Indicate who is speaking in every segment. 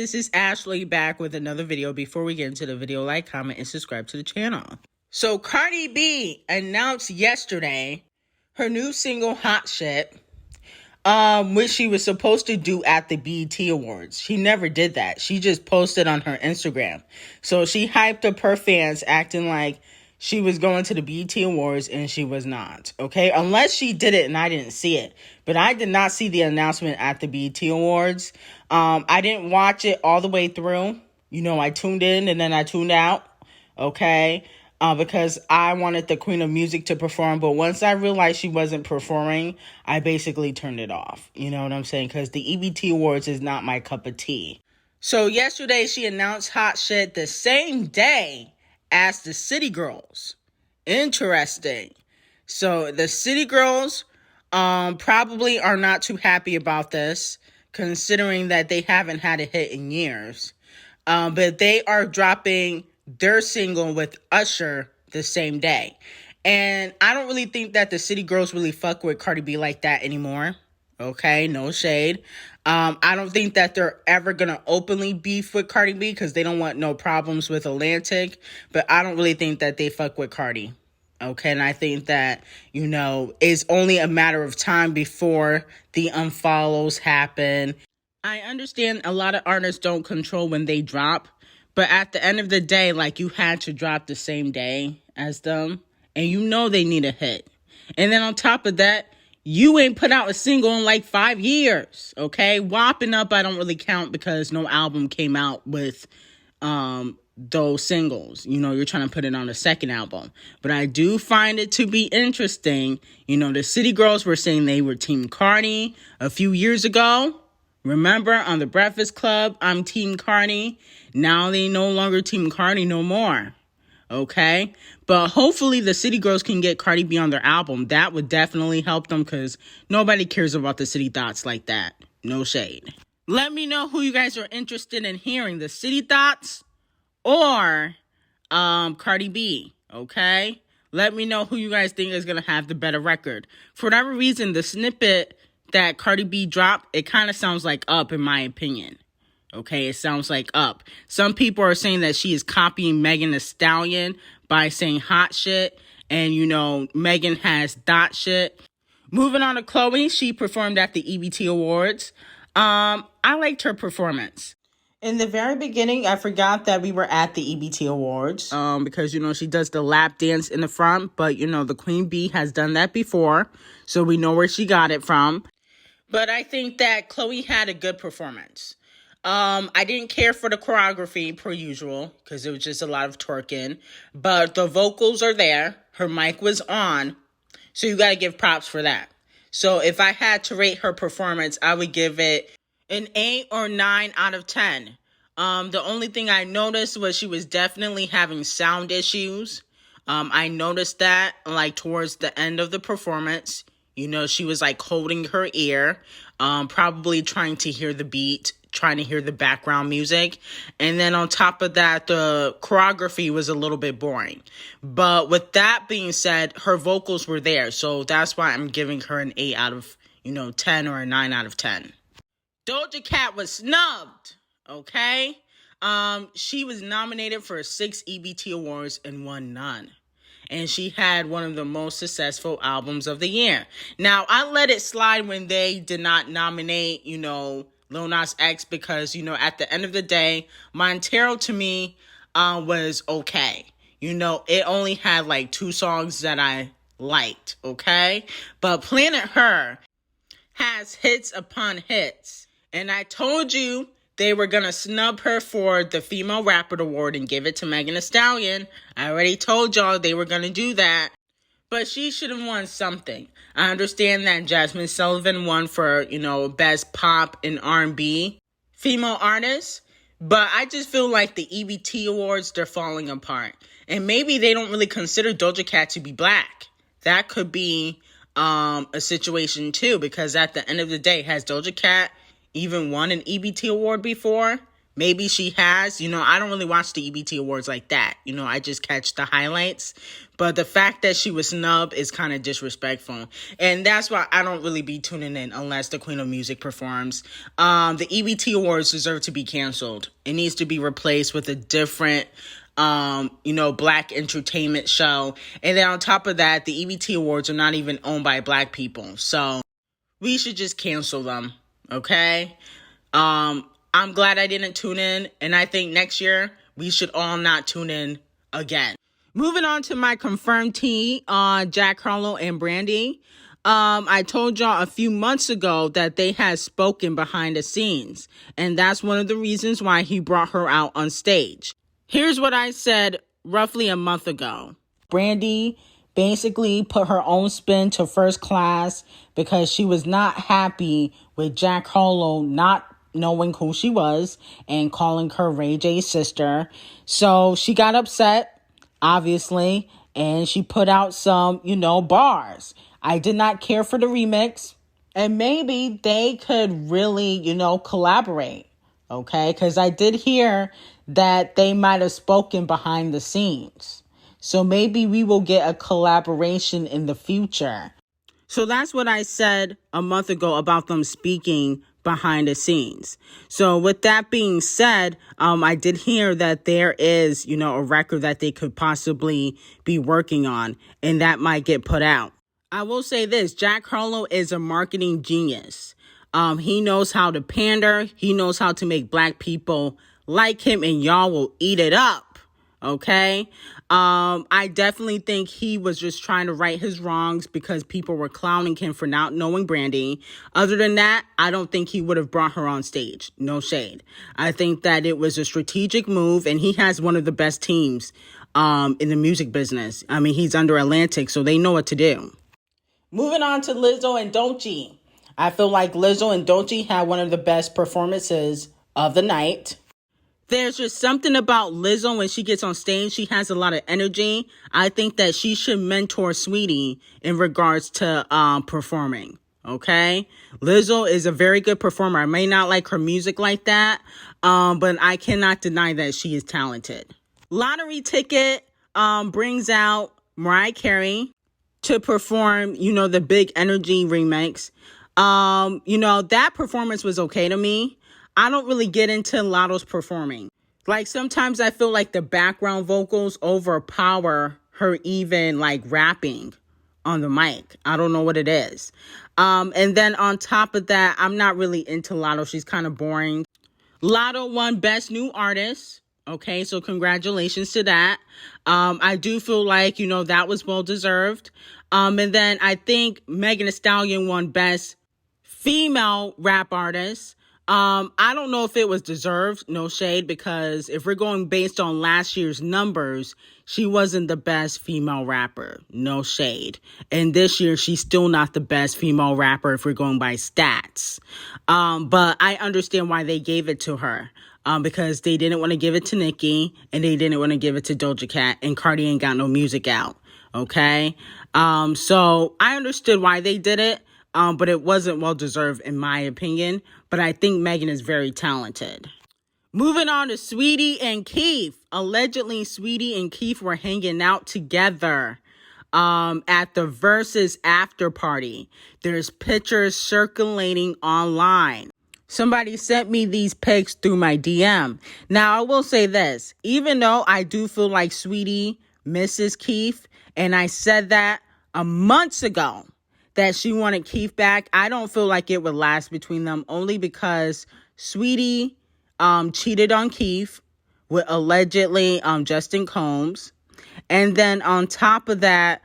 Speaker 1: this is Ashley back with another video. Before we get into the video, like, comment, and subscribe to the channel. So Cardi B announced yesterday her new single, Hot Shit, which she was supposed to do at the BET Awards. She never did that. She just posted on her Instagram. So she hyped up her fans acting like she was going to the BET Awards and she was not, okay? Unless she did it and I didn't see it. But I did not see the announcement at the BET Awards. I didn't watch it all the way through. You know, I tuned in and then I tuned out, okay? Because I wanted the Queen of Music to perform. But once I realized she wasn't performing, I basically turned it off. You know what I'm saying? Because the EBT Awards is not my cup of tea. So yesterday she announced Hot Shit the same day as the City Girls. Interesting. So the City Girls probably are not too happy about this, considering that they haven't had a hit in years. But they are dropping their single with Usher the same day. And I don't really think that the City Girls really fuck with Cardi B like that anymore. Okay, no shade. I don't think that they're ever going to openly beef with Cardi B because they don't want no problems with Atlantic. But I don't really think that they fuck with Cardi. Okay, and I think that, you know, it's only a matter of time before the unfollows happen. I understand a lot of artists don't control when they drop. But at the end of the day, like, you had to drop the same day as them. And you know they need a hit. And then on top of that, you ain't put out a single in like 5 years, okay? Whopping Up, I don't really count because no album came out with those singles. You know, you're trying to put it on a second album. But I do find it to be interesting. You know, the City Girls were saying they were Team Cardi a few years ago. Remember, on The Breakfast Club, I'm Team Cardi. Now they no longer Team Cardi no more. Okay? But hopefully the City Girls can get Cardi B on their album. That would definitely help them because nobody cares about the City Thoughts like that. No shade. Let me know who you guys are interested in hearing. The City Thoughts or Cardi B. Okay? Let me know who you guys think is going to have the better record. For whatever reason, the snippet that Cardi B dropped, it kind of sounds like Up in my opinion. Okay, it sounds like Up. Some people are saying that she is copying Megan Thee Stallion by saying Hot Shit. And, you know, Megan has Dot Shit. Moving on to Chlöe, she performed at the EBT Awards. I liked her performance. In the very beginning, I forgot that we were at the EBT Awards. Because, you know, she does the lap dance in the front. But, you know, the Queen Bee has done that before. So we know where she got it from. But I think that Chlöe had a good performance. I didn't care for the choreography per usual because it was just a lot of twerking. But the vocals are there. Her mic was on. So you got to give props for that. So if I had to rate her performance, I would give it an 8 or 9 out of 10. The only thing I noticed was she was definitely having sound issues. I noticed that like towards the end of the performance. You know, she was like holding her ear, probably trying to hear the beat, trying to hear the background music. And then on top of that, the choreography was a little bit boring. But with that being said, her vocals were there. So that's why I'm giving her an 8 out of, 10 or a 9 out of 10. Doja Cat was snubbed, okay? She was nominated for 6 EBT Awards and won none. And she had one of the most successful albums of the year. Now, I let it slide when they did not nominate, Lil Nas X because, at the end of the day, Montero to me was okay. It only had like 2 songs that I liked, okay? But Planet Her has hits upon hits. And I told you they were going to snub her for the Female Rapper Award and give it to Megan Thee Stallion. I already told y'all they were going to do that. But she should have won something. I understand that Jasmine Sullivan won for, Best Pop and R&B Female Artist. But I just feel like the EBT Awards, they're falling apart. And maybe they don't really consider Doja Cat to be black. That could be a situation too. Because at the end of the day, has Doja Cat even won an EBT award before? Maybe she has. I don't really watch the EBT Awards like that. I just catch the highlights. But the fact that she was snubbed is kind of disrespectful. And that's why I don't really be tuning in unless the Queen of Music performs. The EBT Awards deserve to be canceled. It needs to be replaced with a different black entertainment show. And then on top of that, the EBT Awards are not even owned by black people. So we should just cancel them. Okay? I'm glad I didn't tune in, and I think next year we should all not tune in again. Moving on to my confirmed tea on Jack Harlow and Brandy. I told y'all a few months ago that they had spoken behind the scenes, and that's one of the reasons why he brought her out on stage. Here's what I said roughly a month ago. Brandy basically put her own spin to First Class because she was not happy with Jack Harlow not knowing who she was and calling her Ray J's sister. So she got upset, obviously, and she put out some, bars. I did not care for the remix, and maybe they could really, collaborate, okay? Because I did hear that they might have spoken behind the scenes. So maybe we will get a collaboration in the future. So that's what I said a month ago about them speaking behind the scenes. So with that being said, I did hear that there is, a record that they could possibly be working on, and that might get put out. I will say this, Jack Harlow is a marketing genius. He knows how to pander. He knows how to make black people like him, and y'all will eat it up. Okay? I definitely think he was just trying to right his wrongs because people were clowning him for not knowing Brandy. Other than that, I don't think he would have brought her on stage. No shade. I think that it was a strategic move, and he has one of the best teams in the music business. I mean, he's under Atlantic, so they know what to do. Moving on to Lizzo and DOJA. I feel like Lizzo and DOJA had one of the best performances of the night. There's just something about Lizzo when she gets on stage. She has a lot of energy. I think that she should mentor Saweetie in regards to performing. Okay? Lizzo is a very good performer. I may not like her music like that, but I cannot deny that she is talented. Lottery Ticket brings out Mariah Carey to perform, the Big Energy remix. That performance was okay to me. I don't really get into Latto's performing. Like, sometimes I feel like the background vocals overpower her even, rapping on the mic. I don't know what it is. And then on top of that, I'm not really into Latto. She's kind of boring. Latto won Best New Artist. Okay, so congratulations to that. I do feel like, that was well-deserved. And then I think Megan Thee Stallion won Best Female Rap Artist. I don't know if it was deserved, no shade, because if we're going based on last year's numbers, she wasn't the best female rapper, no shade. And this year, she's still not the best female rapper if we're going by stats. But I understand why they gave it to her, because they didn't want to give it to Nicki, and they didn't want to give it to Doja Cat, and Cardi ain't got no music out, okay? So I understood why they did it. But it wasn't well-deserved in my opinion. But I think Megan is very talented. Moving on to Saweetie and Keith. Allegedly, Saweetie and Keith were hanging out together at the Versus after party. There's pictures circulating online. Somebody sent me these pics through my DM. Now, I will say this. Even though I do feel like Saweetie misses Keith, and I said that a month ago, that she wanted Keith back, I don't feel like it would last between them, only because Saweetie cheated on Keith with allegedly Justin Combs. And then on top of that,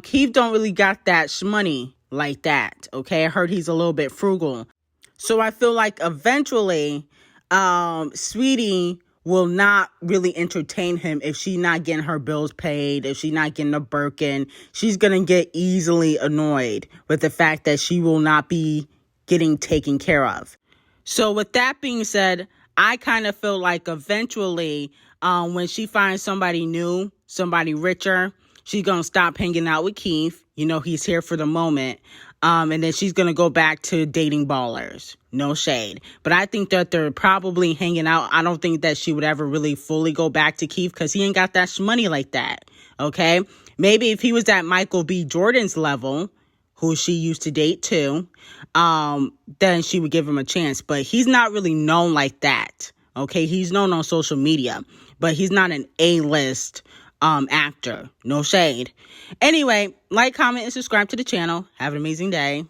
Speaker 1: Keith don't really got that shmoney like that, okay? I heard he's a little bit frugal. So I feel like eventually Saweetie will not really entertain him if she's not getting her bills paid, if she's not getting a Birkin. She's going to get easily annoyed with the fact that she will not be getting taken care of. So with that being said, I kind of feel like eventually when she finds somebody new, somebody richer, she's going to stop hanging out with Keith. He's here for the moment. And then she's going to go back to dating ballers. No shade. But I think that they're probably hanging out. I don't think that she would ever really fully go back to Keith because he ain't got that money like that. Okay? Maybe if he was at Michael B. Jordan's level, who she used to date too, then she would give him a chance. But he's not really known like that. Okay? He's known on social media. But he's not an A-list actor. No shade. Anyway, like, comment, and subscribe to the channel. Have an amazing day.